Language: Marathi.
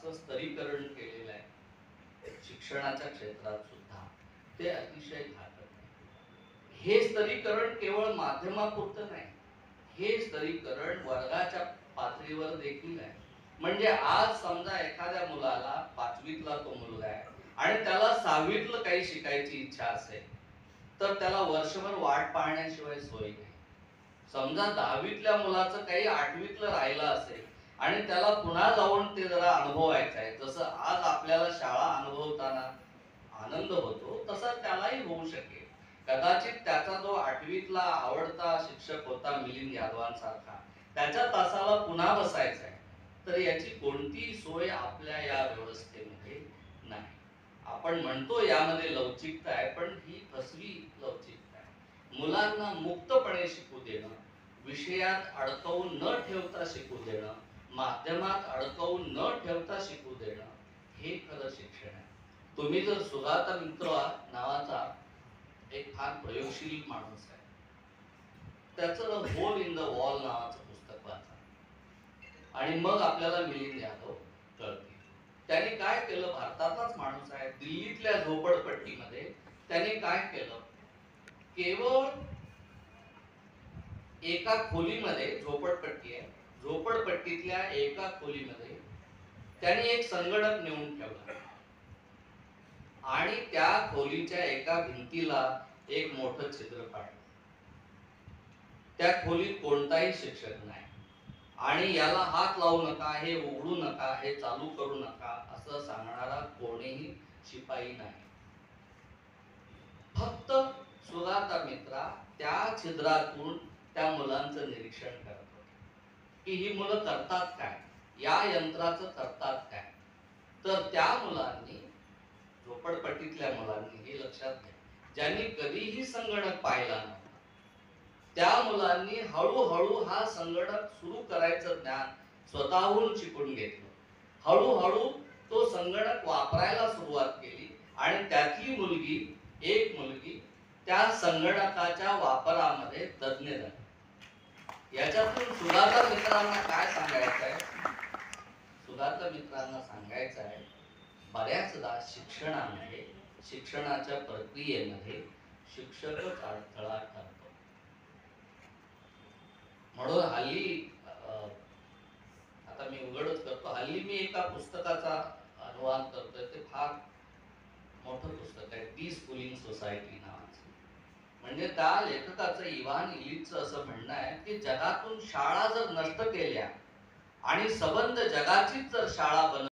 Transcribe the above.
मुलाचं स्तरीकरण केलेलं आहे शिक्षणाच्या क्षेत्रात सुद्धा, ते अतिशय घातक आहे. हे स्तरीकरण केवळ माध्यमापुरतं नाही, हे स्तरीकरण वर्गाच्या पातळीवर देखील आहे. म्हणजे आज समजा एखाद्या मुलाला 5वीतला तो मुलगा आहे आणि त्याला 6वीतलं काही शिकायची इच्छा असेल, तर त्याला वर्षभर वाट पाहण्याशिवाय सोय नाही. समजा 10वीतल्या मुलाचं काही 8वीतलं राहिलं असेल आणि त्याला पुन्हा जाऊन ते जरा अनुभवायचं आहे, जसं आज आपल्याला शाळा अनुभवताना आनंद होतो तसा त्यालाही होऊ शकेल. कदाचित त्याचा जो 8वीतला आवडता शिक्षक होता मिलिंद यादवांसारखा, त्याच्या तासाला पुन्हा बसायचं आहे, तर याची कोणतीही सोय आपल्या या व्यवस्थेमध्ये नाही. आपण म्हणतो यामध्ये लवचिकता आहे, पण ही फसवी लवचिकता आहे. मुलांना मुक्तपणे शिकू देणं, विषयात अडकवून न ठेवता शिकू देणं, माध्यमात अडकवून न ठेवता शिकू देणं, हे खरं शिक्षण आहे. तुम्ही जर सुगाता मित्र नावाचा एक फार प्रयोगशील माणूस आहे, त्याचं होल इन द वॉल नावाचं पुस्तक वाचा आणि मग आपल्याला मिलिंद यादव कळतील. त्याने काय केलं, भारताचाच माणूस आहे, दिल्लीतल्या झोपडपट्टीमध्ये त्याने काय केलं, केवळ एका खोलीमध्ये, झोपडपट्टी आहे, झोपडपट्टीतल्या एका खोलीमध्ये त्याने एक संगणक नेऊन ठेवला आणि त्या खोलीच्या एका भिंतीला एक मोठं छिद्र पाडलं. त्या खोलीत कोणताही शिक्षक नाही आणि याला हात लावू नका, हे उघडू नका, हे चालू करू नका असं सांगणारा कोणीही शिपाई नाही. फक्त सुगाता मित्रा त्या छिद्रातून त्या मुलांचं निरीक्षण करत होते की ही मुलं करतात काय, या यंत्राचं करतात काय. तर त्या मुलांनी, झोपडपट्टीतल्या मुलांनी हे लक्षात घ्या, ज्यांनी कधीही संगणक पाहिला नव्हता, त्या मुलांनी हळूहळू हा संगणक सुरू करायचं ज्ञान स्वतःहून शिकून घेतलं. हळूहळू तो संगणक वापरायला सुरुवात केली आणि त्यातली एक मुलगी त्या संगणकाच्या वापरामध्ये तज्ञ झाली. याच्यातून सुगाता मित्रांना काय सांगायचं आहे, सुगाता मित्रांना सांगायचं आहे, बऱ्याचदा शिक्षणामध्ये, शिक्षणाच्या प्रक्रियेमध्ये शिक्षकच अडथळा ठरतो. म्हणून हल्ली आता मी उघडच करतो, हल्ली मी एका पुस्तकाचा अनुवाद करतोय, ते फार मोठं पुस्तक आहे, डी स्कूलिंग सोसायटी नावाचं. म्हणजे त्या लेखकाचं, इव्हान इलिचचं असं म्हणणं आहे की जगातून शाळा जर नष्ट केल्या आणि सबंध जगाचीच जर शाळा